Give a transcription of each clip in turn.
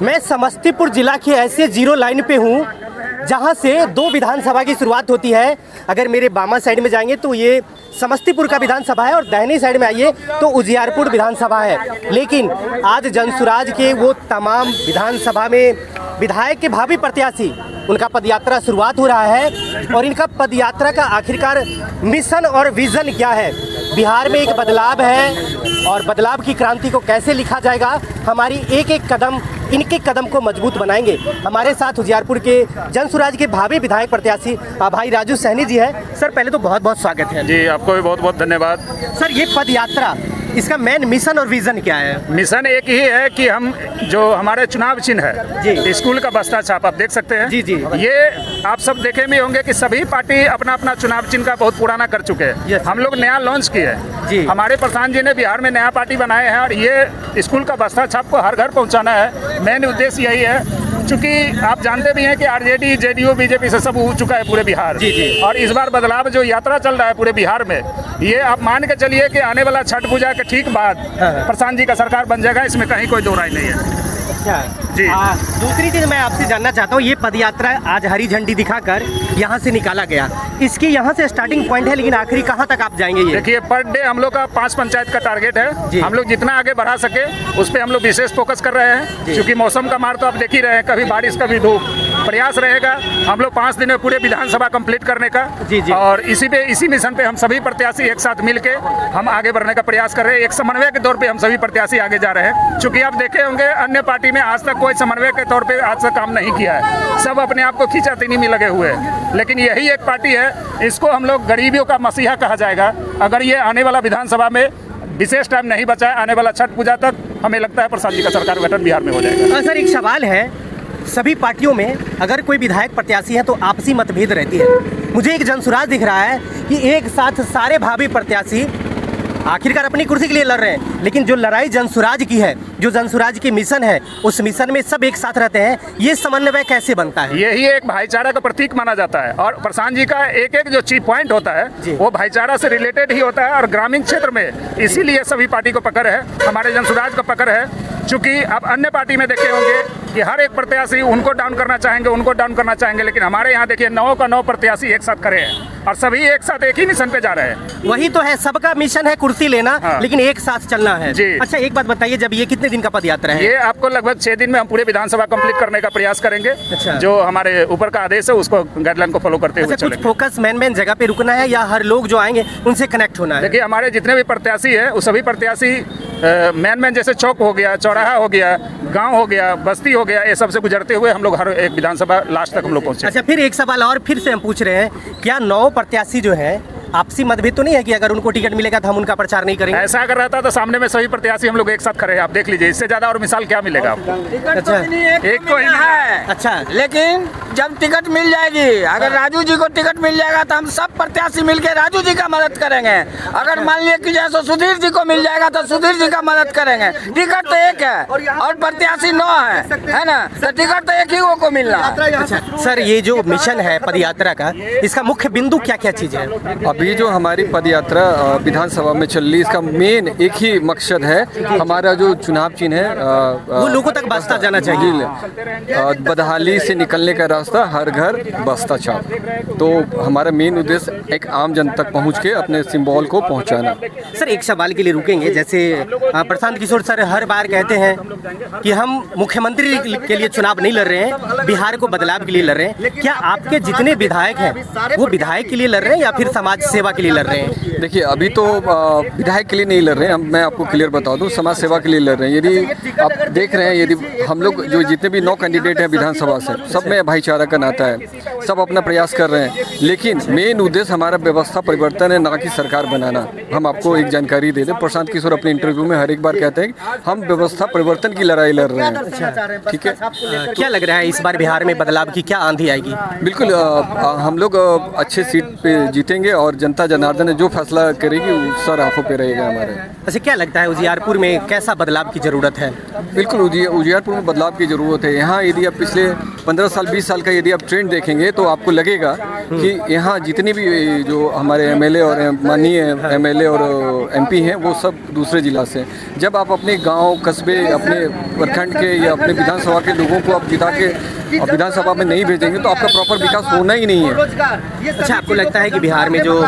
मैं समस्तीपुर जिला के ऐसे जीरो लाइन पे हूँ जहाँ से दो विधानसभा की शुरुआत होती है। अगर मेरे बामा साइड में जाएंगे तो ये समस्तीपुर का विधानसभा है और दाहिनी साइड में आइए तो उजियारपुर विधानसभा है। लेकिन आज जनसुराज के वो तमाम विधानसभा में विधायक के भावी प्रत्याशी उनका पदयात्रा शुरुआत हो रहा है और इनका पदयात्रा का आखिरकार मिशन और विजन क्या है। बिहार में एक बदलाव है और बदलाव की क्रांति को कैसे लिखा जाएगा, हमारी एक एक कदम इनके कदम को मजबूत बनाएंगे। हमारे साथ उजियारपुर के जनसुराज के भावी विधायक प्रत्याशी भाई राजू सहनी जी है। सर पहले तो बहुत बहुत स्वागत है। जी आपको भी बहुत बहुत धन्यवाद। सर ये पदयात्रा इसका मेन मिशन और विजन क्या है? मिशन एक ही है कि हम जो हमारे चुनाव चिन्ह है स्कूल का बस्ता छाप आप देख सकते हैं। जी जी। ये आप सब देखे भी होंगे कि सभी पार्टी अपना अपना चुनाव चिन्ह का बहुत पुराना कर चुके हैं। हम लोग नया लॉन्च किए हैं। हमारे प्रधान जी ने बिहार में नया पार्टी बनाए हैं और ये स्कूल का बस्ता छाप को हर घर पहुँचाना है। मेन उद्देश्य यही है क्योंकि आप जानते भी हैं कि आरजेडी जेडीयू बीजेपी से सब हो चुका है पूरे बिहार। जी। और इस बार बदलाव जो यात्रा चल रहा है पूरे बिहार में, ये आप मान के चलिए कि आने वाला छठ पूजा के ठीक बाद प्रशांत जी का सरकार बन जाएगा, इसमें कहीं कोई दो राय नहीं है। जी। दूसरी चीज मैं आपसे जानना चाहता हूँ, ये पदयात्रा आज हरी झंडी दिखाकर यहाँ से निकाला गया, इसकी यहाँ से स्टार्टिंग पॉइंट है लेकिन आखिरी कहाँ तक आप जाएंगे? ये देखिए पर डे हम लोग का 5 पंचायत का टारगेट है। हम लोग जितना आगे बढ़ा सके उस पर हम लोग विशेष फोकस कर रहे हैं क्योंकि मौसम का मार तो आप देख ही रहे हैं, कभी बारिश कभी धूप। प्रयास रहेगा हम लोग 5 दिन में पूरे विधानसभा कंप्लीट करने का। और इसी मिशन पे हम सभी प्रत्याशी एक साथ मिल के हम आगे बढ़ने का प्रयास कर रहे हैं। एक समन्वय के तौर पे हम सभी प्रत्याशी आगे जा रहे हैं। चूंकि आप देखे होंगे अन्य पार्टी में आज तक कोई समन्वय के तौर पे आज तक काम नहीं किया है, सब अपने आप को खींचातानी में लगे हुए हैं। लेकिन यही एक पार्टी है, इसको हम लोग गरीबियों का मसीहा कहा जाएगा। अगर ये आने वाला विधानसभा में विशेष टाइम नहीं बचा है, आने वाला छठ पूजा तक हमें लगता है प्रसाद जी का सरकार गठन बिहार में हो जाएगा। सर एक सवाल है, सभी पार्टियों में अगर कोई विधायक प्रत्याशी है तो आपसी मतभेद रहती है। मुझे एक जनसुराज दिख रहा है कि एक साथ सारे भावी प्रत्याशी आखिरकार अपनी कुर्सी के लिए लड़ रहे हैं, लेकिन जो लड़ाई जनसुराज की है, जो जनसुराज की मिशन है, उस मिशन में सब एक साथ रहते हैं। ये समन्वय कैसे बनता है? यही एक भाईचारा का प्रतीक माना जाता है और प्रशांत जी का एक एक जो चीफ पॉइंट होता है वो भाईचारा से रिलेटेड ही होता है और ग्रामीण क्षेत्र में इसीलिए सभी पार्टी को पकड़ है, हमारे जनसुराज को पकड़ है। चूंकि आप अन्य पार्टी में देखे होंगे कि हर एक प्रत्याशी उनको डाउन करना चाहेंगे, लेकिन हमारे यहाँ देखिए 9 का 9 प्रत्याशी एक साथ खड़े हैं और सभी एक साथ एक ही मिशन पे जा रहे हैं। वही तो है, सबका मिशन है कुर्सी लेना, लेकिन एक साथ चलना है। जी। अच्छा एक बात बताइए, जब ये कितने दिन का पदयात्रा है? ये आपको लगभग 6 दिन में हम पूरे विधानसभा कंप्लीट करने का प्रयास करेंगे। अच्छा। जो हमारे ऊपर का आदेश है उसको गाइडलाइन को फॉलो करते हुए कुछ फोकस मेन जगह पे रुकना है या हर लोग जो आएंगे उनसे कनेक्ट होना है? देखिए हमारे जितने भी प्रत्याशी है वो सभी प्रत्याशी मेन जैसे चौक हो गया, चौराहा हो गया, गांव हो गया, बस्ती हो गया, ये सबसे गुजरते हुए हम लोग हर एक विधानसभा लास्ट तक हम लोग पहुंचे। अच्छा फिर एक सवाल और फिर से हम पूछ रहे हैं, क्या 9 प्रत्याशी जो है आपसी मतभेद तो नहीं है कि अगर उनको टिकट मिलेगा तो हम उनका प्रचार नहीं करेंगे? ऐसा अगर रहता तो सामने में सभी प्रत्याशी हम लोग एक साथ खड़े हैं, आप देख लीजिए, इससे ज्यादा और मिसाल क्या मिलेगा आपको? अच्छा एक को ही है। अच्छा लेकिन जब टिकट मिल जाएगी, अगर राजू जी को टिकट मिल जाएगा तो हम सब प्रत्याशी मिलकर राजू जी का मदद करेंगे। अगर मान लिया कि जैसे सुधीर जी को मिल जाएगा तो सुधीर जी का मदद करेंगे। टिकट तो एक है और प्रत्याशी 9 है ना, तो टिकट तो एक ही को मिलना। अच्छा सर ये जो मिशन है पदयात्रा का, इसका मुख्य बिंदु क्या क्या चीज है? अभी जो हमारी पदयात्रा विधानसभा में चल रही, इसका मेन एक ही मकसद है, हमारा जो चुनाव चिन्ह है वो लोगों तक बस्ता जाना चाहिए। बदहाली से निकलने का रास्ता, हर घर बस्ता छाप। तो हमारा मेन उद्देश्य एक आम जन तक पहुंच के अपने सिंबल को पहुंचाना। सर एक सवाल के लिए रुकेंगे, जैसे प्रशांत किशोर सर हर बार कहते हैं कि हम मुख्यमंत्री के लिए चुनाव नहीं लड़ रहे हैं, बिहार को बदलाव के लिए लड़ रहे हैं। क्या आपके जितने विधायक हैं वो विधायक के लिए लड़ रहे हैं या फिर समाज सेवा के लिए लड़ रहे हैं? देखिए अभी तो विधायक के लिए नहीं लड़ रहे हैं, मैं आपको क्लियर बता दूं, समाज सेवा के लिए लड़ रहे हैं। यदि आप देख रहे हैं, यदि हम लोग जो जितने भी 9 कैंडिडेट हैं विधानसभा से, सब में भाईचारा का नाता है, सब अपना प्रयास कर रहे हैं। लेकिन मेन उद्देश्य हमारा व्यवस्था परिवर्तन है, ना कि सरकार बनाना। हम आपको एक जानकारी दे दें, प्रशांत किशोर अपने इंटरव्यू में हर एक बार कहते हैं कि हम व्यवस्था परिवर्तन की लड़ाई लड़ रहे हैं। ठीक है, क्या लग रहा है इस बार बिहार में बदलाव की क्या आंधी आएगी? बिल्कुल हम लोग अच्छे सीट पे जीतेंगे और जनता जनार्दन जो फैसला करेगी सर आंखों पे रहेगा हमारे। अच्छा क्या लगता है उजियारपुर में कैसा बदलाव की जरूरत है? बिल्कुल उजियारपुर में बदलाव की जरूरत है। यहाँ यदि आप पिछले 15 साल 20 साल साल का यदि आप ट्रेंड देखेंगे तो आपको लगेगा कि यहाँ जितनी भी जो हमारे एमएलए और माननीय एमएलए और एमपी हैं वो सब दूसरे ज़िला से। जब आप अपने गांव, कस्बे, अपने प्रखंड के या अपने विधानसभा के लोगों को आप जिता के विधानसभा में नहीं भेजेंगे तो आपका प्रॉपर विकास होना ही नहीं है। अच्छा, आपको लगता है कि बिहार में जो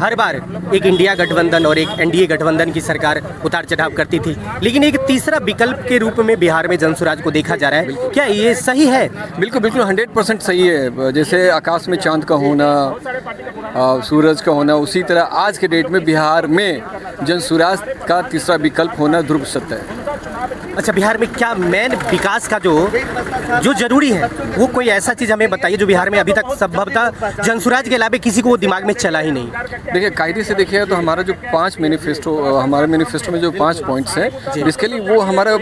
हर बार एक इंडिया गठबंधन और एक एनडीए गठबंधन की सरकार उतार चढ़ाव करती थी, लेकिन एक तीसरा विकल्प के रूप में बिहार में जनसुराज को देखा जा रहा है, क्या ये सही है? बिल्कुल बिल्कुल 100% सही है। जैसे आकाश में चांद का होना, सूरज का होना, उसी तरह आज के डेट में बिहार में जनसुराज का तीसरा विकल्प होना ध्रुव सत्य है। अच्छा, बिहार में क्या मेन विकास का जो जरूरी है वो कोई ऐसा चीज़ हमें बताइए जो बिहार में अभी तक संभवतः जनसुराज के अलावा किसी को दिमाग में चला ही नहीं। देखिए, कायदे से देखिए तो हमारा जो 5 मैनिफेस्टो, हमारे मैनिफेस्टो में जो 5 पॉइंट्स हैं, बेसिकली वो हमारा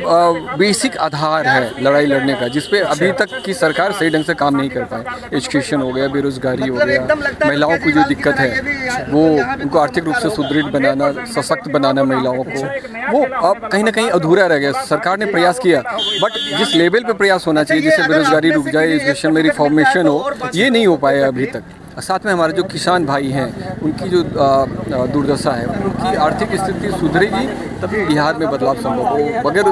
बेसिक आधार है लड़ाई लड़ने का, जिसपे अभी तक की सरकार सही ढंग से काम नहीं कर पाई। एजुकेशन हो गया, बेरोजगारी हो गया, महिलाओं को जो दिक्कत है वो उनको आर्थिक रूप से सुदृढ़ बनाना, सशक्त बनाना महिलाओं को, वो अब कहीं ना कहीं अधूरा रह गया। सरकार ने प्रयास किया, बट जिस लेवल पे प्रयास होना चाहिए, जिससे बेरोजगारी रुक जाए, एजुकेशन में रिफॉर्मेशन हो, ये नहीं हो पाया अभी तक। साथ में हमारे जो किसान भाई हैं, उनकी जो दुर्दशा है, उनकी आर्थिक स्थिति सुधरेगी तभी बिहार में बदलाव संभव हो। बगैर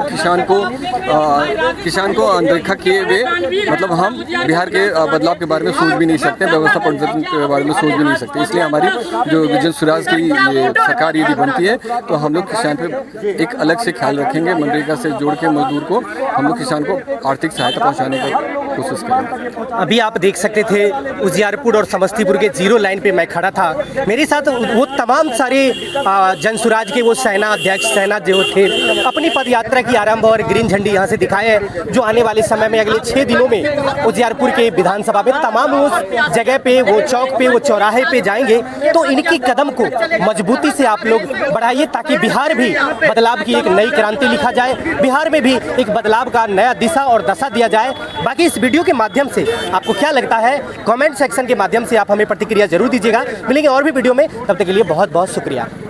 किसान को अनदेखा किए हुए मतलब हम बिहार के बदलाव के बारे में सोच भी नहीं सकते, व्यवस्था परिवर्तन के बारे में सोच भी नहीं सकते। इसलिए हमारी जो जनसुराज की ये सरकार यदि बनती है तो हम लोग किसान पे एक अलग से ख्याल रखेंगे। मनरेगा से जोड़ के मजदूर को हम लोग किसान को आर्थिक सहायता पहुँचाने की कोशिश करेंगे। अभी आप देख सकते थे उजियारपुर और समस्तीपुर के जीरो लाइन पे मैं खड़ा था। मेरे साथ वो तमाम सारे जनसुराज के वो सेना अध्यक्ष, सेना जो थे, अपनी पदयात्रा की आरंभ और ग्रीन झंडी यहाँ से दिखाए हैं, जो आने वाले समय में अगले 6 दिनों में उजियारपुर के विधानसभा में तमाम उस जगह पे, वो चौक पे, वो चौराहे पे जाएंगे। तो इनकी कदम को मजबूती से आप लोग बढ़ाइए ताकि बिहार भी बदलाव की एक नई क्रांति लिखा जाए, बिहार में भी एक बदलाव का नया दिशा और दशा दिया जाए। बाकी इस वीडियो के माध्यम से आपको क्या लगता है, कमेंट सेक्शन के माध्यम से आप हमें प्रतिक्रिया जरूर दीजिएगा। मिलेंगे और भी वीडियो में, तब तक के लिए बहुत बहुत शुक्रिया।